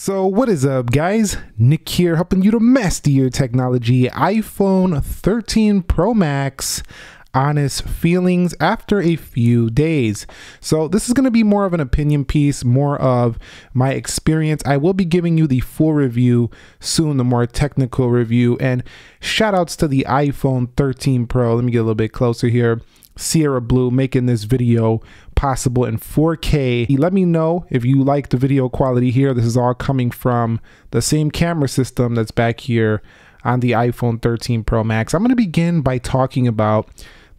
So what is up, guys? Nick here, helping you to master your technology. iPhone 13 Pro Max, honest feelings after a few days. So this is going to be more of an opinion piece, more of my experience. I will be giving you the full review soon, the more technical review, and shout outs to the iPhone 13 Pro. Let me get a little bit closer here. Sierra Blue making this video possible in 4K. Let me know if you like the video quality here. This is all coming from the same camera system that's back here on the iPhone 13 Pro Max. I'm going to begin by talking about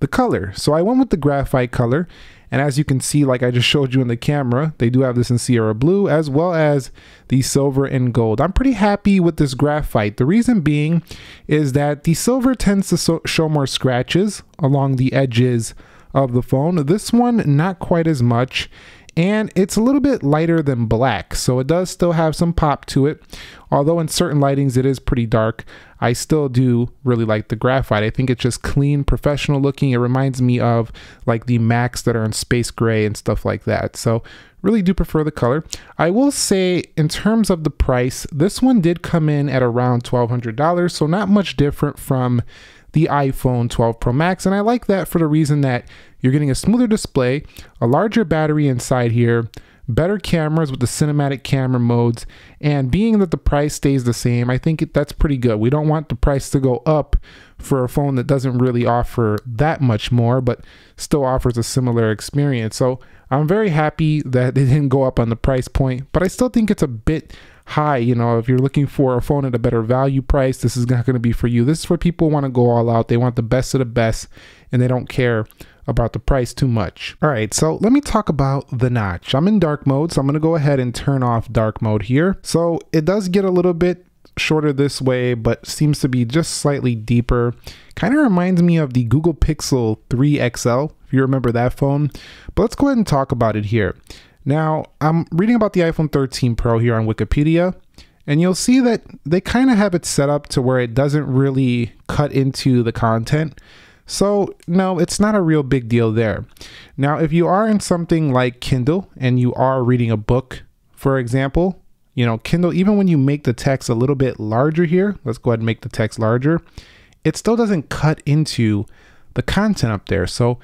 the color. So I went with the graphite color, and as you can see, like I just showed you in the camera, they do have this in Sierra Blue as well as the silver and gold. I'm pretty happy with this graphite. The reason being is that the silver tends to show more scratches along the edges of the phone. This one, not quite as much. And it's a little bit lighter than black, so it does still have some pop to it. Although in certain lightings it is pretty dark, I still do really like the graphite. I think it's just clean, professional looking. It reminds me of like the Macs that are in space gray and stuff like that. So really do prefer the color. I will say in terms of the price, this one did come in at around $1,200, so not much different from the iPhone 12 Pro Max, and I like that for the reason that you're getting a smoother display, a larger battery inside here, better cameras with the cinematic camera modes, and being that the price stays the same, I think that's pretty good. We don't want the price to go up for a phone that doesn't really offer that much more, but still offers a similar experience. So I'm very happy that they didn't go up on the price point, but I still think it's a bit high. You know, if you're looking for a phone at a better value price, this is not going to be for you. This is for people who want to go all out. They want the best of the best, and they don't care about the price too much. All right, so let me talk about the notch. I'm in dark mode, so I'm going to go ahead and turn off dark mode here. So it does get a little bit shorter this way, but seems to be just slightly deeper. Kind of reminds me of the Google Pixel 3 XL, if you remember that phone. But let's go ahead and talk about it here. Now, I'm reading about the iPhone 13 Pro here on Wikipedia, and you'll see that they kind of have it set up to where it doesn't really cut into the content. So no, it's not a real big deal there. Now, if you are in something like Kindle and you are reading a book, for example, you know, Kindle, even when you make the text a little bit larger here, let's go ahead and make the text larger, it still doesn't cut into the content up there. So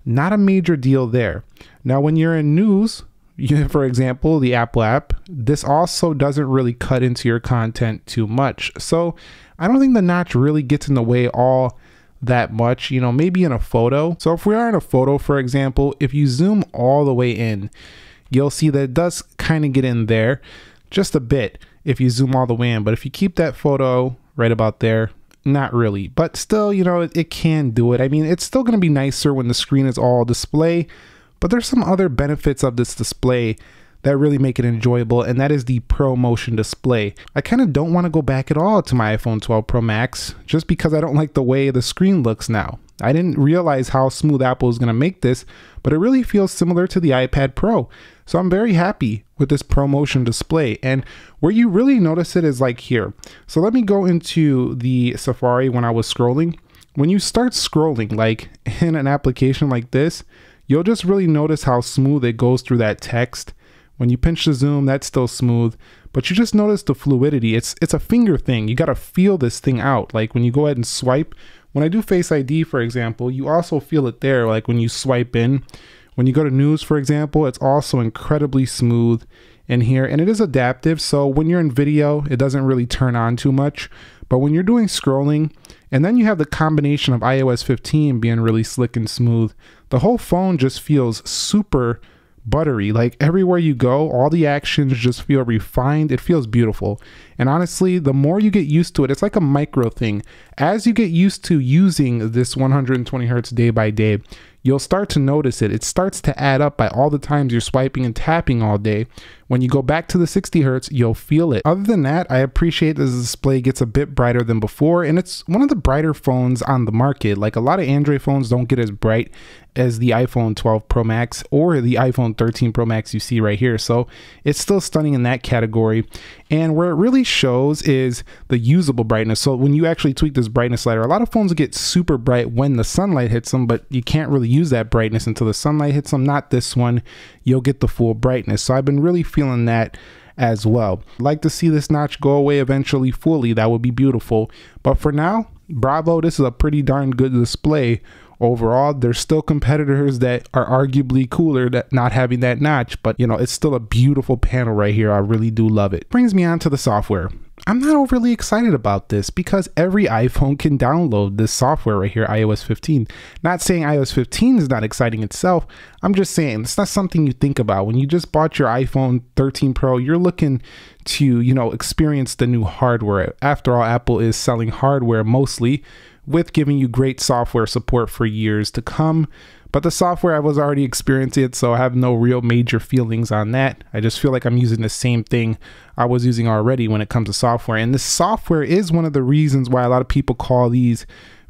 not a major deal there. Now, when you're in news, for example, the Apple app, this also doesn't really cut into your content too much. So I don't think the notch really gets in the way all that much, you know, maybe in a photo. So if we are in a photo, for example, if you zoom all the way in, you'll see that it does kind of get in there just a bit if you zoom all the way in. But if you keep that photo right about there, not really. But still, you know, it can do it. I mean, it's still going to be nicer when the screen is all display. But there's some other benefits of this display that really make it enjoyable, and that is the Pro Motion display. I kind of don't want to go back at all to my iPhone 12 Pro Max just because I don't like the way the screen looks now. I didn't realize how smooth Apple is going to make this, but it really feels similar to the iPad Pro. So I'm very happy with this Pro Motion display, and where you really notice it is like here. So let me go into the Safari when I was scrolling. When you start scrolling, like in an application like this, you'll just really notice how smooth it goes through that text. When you pinch the zoom, that's still smooth, but you just notice the fluidity. It's a finger thing. You got to feel this thing out. Like when you go ahead and swipe, when I do Face ID, for example, you also feel it there. Like when you swipe in, when you go to news, for example, it's also incredibly smooth in here, and it is adaptive. So when you're in video, it doesn't really turn on too much, but when you're doing scrolling, and then you have the combination of iOS 15 being really slick and smooth, the whole phone just feels super buttery. Like everywhere you go, all the actions just feel refined. It feels beautiful. And honestly, the more you get used to it, it's like a micro thing. As you get used to using this 120 hertz day by day, you'll start to notice it. It starts to add up by all the times you're swiping and tapping all day. When you go back to the 60 hertz, you'll feel it. Other than that, I appreciate that the display gets a bit brighter than before, and it's one of the brighter phones on the market. Like a lot of Android phones don't get as bright as the iPhone 12 Pro Max or the iPhone 13 Pro Max you see right here. So it's still stunning in that category. And where it really shows is the usable brightness. So when you actually tweak this brightness slider, a lot of phones get super bright when the sunlight hits them, but you can't really use that brightness until the sunlight hits them. Not this one. You'll get the full brightness. So I've been really feeling that as well. Like to see this notch go away eventually fully. That would be beautiful. But for now, bravo, this is a pretty darn good display. Overall, there's still competitors that are arguably cooler that not having that notch, but you know, it's still a beautiful panel right here. I really do love it. Brings me on to the software. I'm not overly excited about this because every iPhone can download this software right here, iOS 15. Not saying iOS 15 is not exciting itself. I'm just saying it's not something you think about. When you just bought your iPhone 13 Pro, you're looking to, you know, experience the new hardware. After all, Apple is selling hardware mostly, with giving you great software support for years to come. But the software, I was already experiencing it, so I have no real major feelings on that. I just feel like I'm using the same thing I was using already when it comes to software. And this software is one of the reasons why a lot of people call these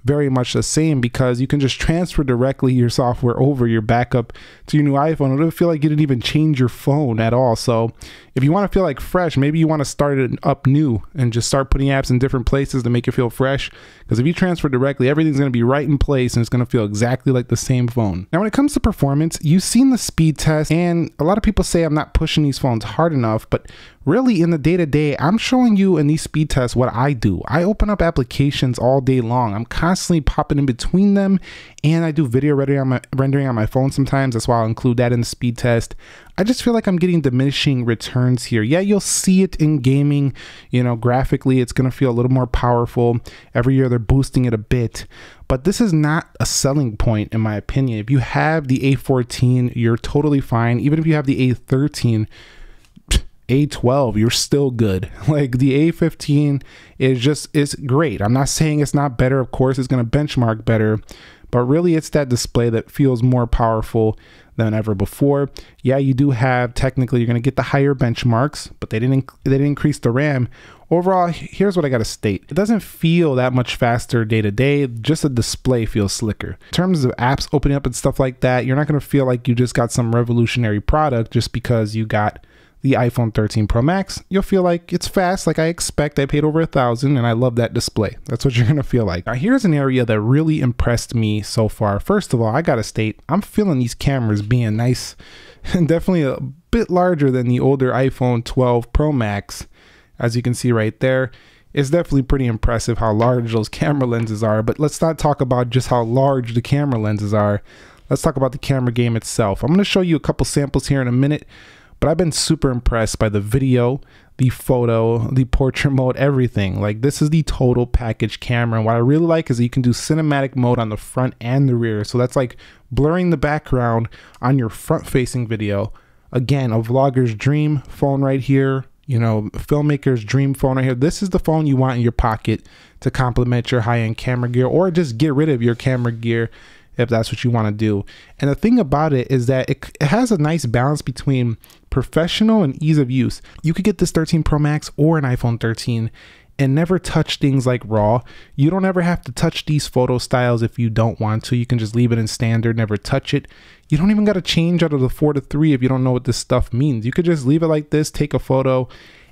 very much the same, because you can just transfer directly your software over your backup to your new iPhone. It'll feel like you didn't even change your phone at all. So if you want to feel like fresh, maybe you want to start it up new and just start putting apps in different places to make it feel fresh. Because if you transfer directly, everything's going to be right in place and it's going to feel exactly like the same phone. Now, when it comes to performance, you've seen the speed test, and a lot of people say I'm not pushing these phones hard enough, but really in the day-to-day, I'm showing you in these speed tests what I do. I open up applications all day long. I'm constantly popping in between them, and I do video rendering on my phone sometimes. That's why I'll include that in the speed test. I just feel like I'm getting diminishing returns here. Yeah, you'll see it in gaming, you know, graphically, it's going to feel a little more powerful. Every year they're boosting it a bit, but this is not a selling point in my opinion. If you have the A14, you're totally fine. Even if you have the A13, A12, you're still good. Like the A15 is great. I'm not saying it's not better. Of course, it's going to benchmark better, but really it's that display that feels more powerful than ever before. Yeah, you do have, technically you're going to get the higher benchmarks, but they didn't increase the RAM. Overall, here's what I got to state. It doesn't feel that much faster day to day, just the display feels slicker. In terms of apps opening up and stuff like that, you're not going to feel like you just got some revolutionary product just because you got the iPhone 13 Pro Max. You'll feel like it's fast, like I expect. I paid over $1,000 and I love that display. That's what you're gonna feel like. Now, here's an area that really impressed me so far. First of all, I gotta state, I'm feeling these cameras being nice and definitely a bit larger than the older iPhone 12 Pro Max. As you can see right there, it's definitely pretty impressive how large those camera lenses are. But let's not talk about just how large the camera lenses are. Let's talk about the camera game itself. I'm gonna show you a couple samples here in a minute, but I've been super impressed by the video, the photo, the portrait mode, everything. Like, this is the total package camera. And what I really like is that you can do cinematic mode on the front and the rear. So that's like blurring the background on your front facing video. Again, a vlogger's dream phone right here. You know, filmmaker's dream phone right here. This is the phone you want in your pocket to complement your high-end camera gear, or just get rid of your camera gear if that's what you want to do. And the thing about it is that it has a nice balance between professional and ease of use. You could get this 13 Pro Max or an iPhone 13 and never touch things like RAW. You don't ever have to touch these photo styles if you don't want to. You can just leave it in standard, never touch it. You don't even got to change out of the 4 to 3 if you don't know what this stuff means. You could just leave it like this, take a photo,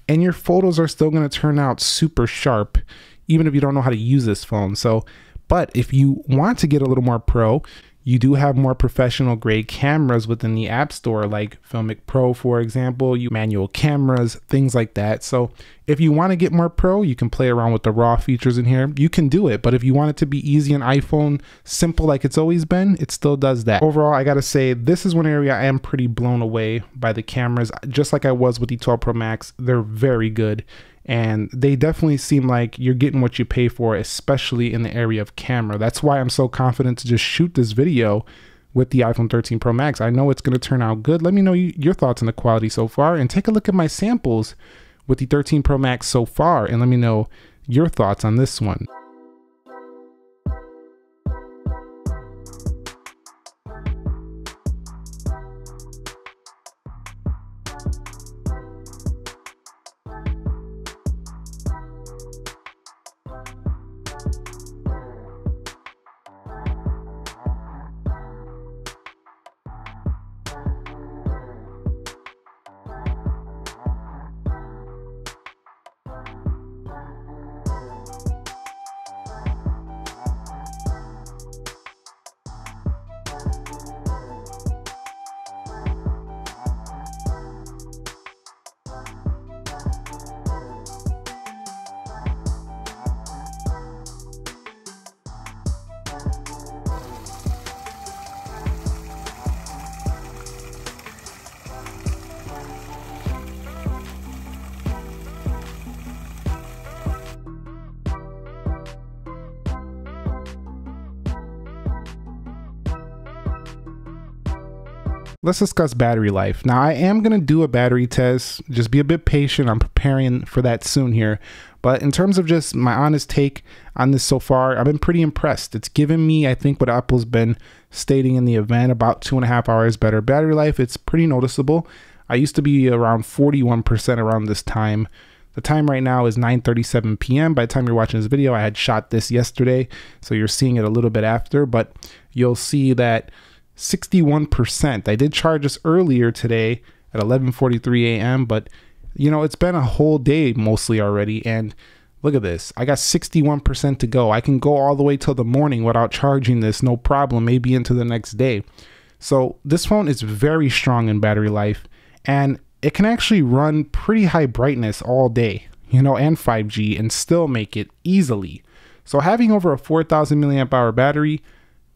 and your photos are still going to turn out super sharp, even if you don't know how to use this phone. So, but if you want to get a little more pro, you do have more professional grade cameras within the App Store, like Filmic Pro, for example, manual cameras, things like that. So if you want to get more pro, you can play around with the RAW features in here. You can do it, but if you want it to be easy on iPhone, simple like it's always been, it still does that. Overall, I gotta say, this is one area I am pretty blown away by the cameras. Just like I was with the 12 Pro Max, they're very good. And they definitely seem like you're getting what you pay for, especially in the area of camera. That's why I'm so confident to just shoot this video with the iPhone 13 Pro Max. I know it's going to turn out good. Let me know your thoughts on the quality so far, and take a look at my samples with the 13 Pro Max so far, and let me know your thoughts on this one. Let's discuss battery life. Now, I am going to do a battery test. Just be a bit patient. I'm preparing for that soon here. But in terms of just my honest take on this so far, I've been pretty impressed. It's given me, I think, what Apple's been stating in the event, about 2.5 hours better battery life. It's pretty noticeable. I used to be around 41% around this time. The time right now is 9:37 p.m. By the time you're watching this video, I had shot this yesterday, so you're seeing it a little bit after, but you'll see that 61%. I did charge this earlier today at 11:43 a.m., but you know, it's been a whole day mostly already, and look at this. I got 61% to go. I can go all the way till the morning without charging this, no problem, maybe into the next day. So this phone is very strong in battery life, and it can actually run pretty high brightness all day, you know, and 5G, and still make it easily. So having over a 4,000 milliamp hour battery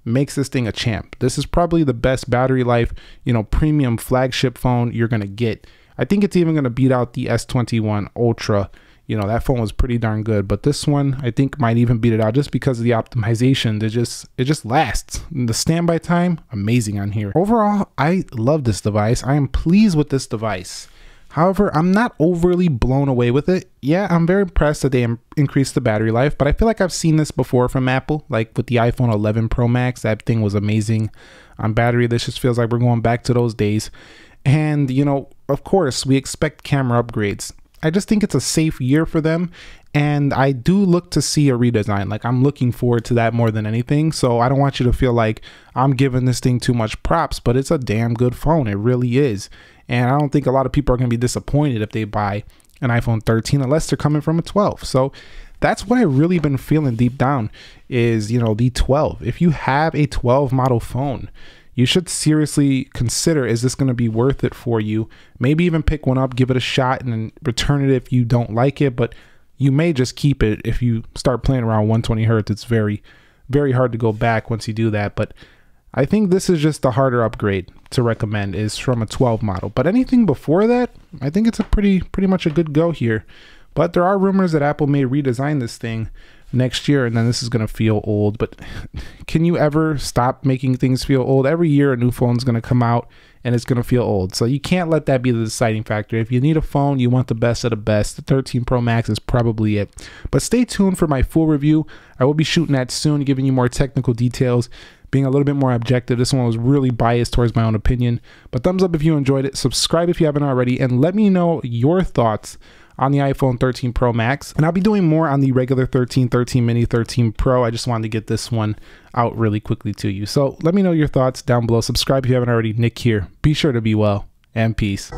makes this thing a champ. This is probably the best battery life, you know, premium flagship phone you're gonna get. I think it's even gonna beat out the S21 Ultra. You know, that phone was pretty darn good, but this one I think might even beat it out just because of the optimization. It just lasts. The standby time, amazing on here. Overall, I love this device. I am pleased with this device. However, I'm not overly blown away with it. Yeah, I'm very impressed that they increased the battery life, but I feel like I've seen this before from Apple, like with the iPhone 11 Pro Max. That thing was amazing on battery. This just feels like we're going back to those days. And, you know, of course, we expect camera upgrades. I just think it's a safe year for them, and I do look to see a redesign. Like, I'm looking forward to that more than anything. So I don't want you to feel like I'm giving this thing too much props, but it's a damn good phone. It really is. And I don't think a lot of people are going to be disappointed if they buy an iPhone 13 unless they're coming from a 12. So that's what I've really been feeling deep down is, you know, the 12. If you have a 12 model phone, you should seriously consider, is this going to be worth it for you? Maybe even pick one up, give it a shot, and then return it if you don't like it. But you may just keep it if you start playing around 120 hertz. It's very, very hard to go back once you do that. But I think this is just the harder upgrade to recommend is from a 12 model. But anything before that, I think it's a pretty much a good go here. But there are rumors that Apple may redesign this thing next year, and then this is going to feel old. But can you ever stop making things feel old? Every year a new phone's going to come out and it's going to feel old. So you can't let that be the deciding factor. If you need a phone, you want the best of the best, the 13 Pro Max is probably it. But stay tuned for my full review. I will be shooting that soon, giving you more technical details, being a little bit more objective. This one was really biased towards my own opinion. But thumbs up if you enjoyed it, subscribe if you haven't already, and let me know your thoughts on the iPhone 13 Pro Max. And I'll be doing more on the regular 13, 13 mini, 13 Pro. I just wanted to get this one out really quickly to you. So let me know your thoughts down below. Subscribe if you haven't already. Nick here. Be sure to be well, and peace.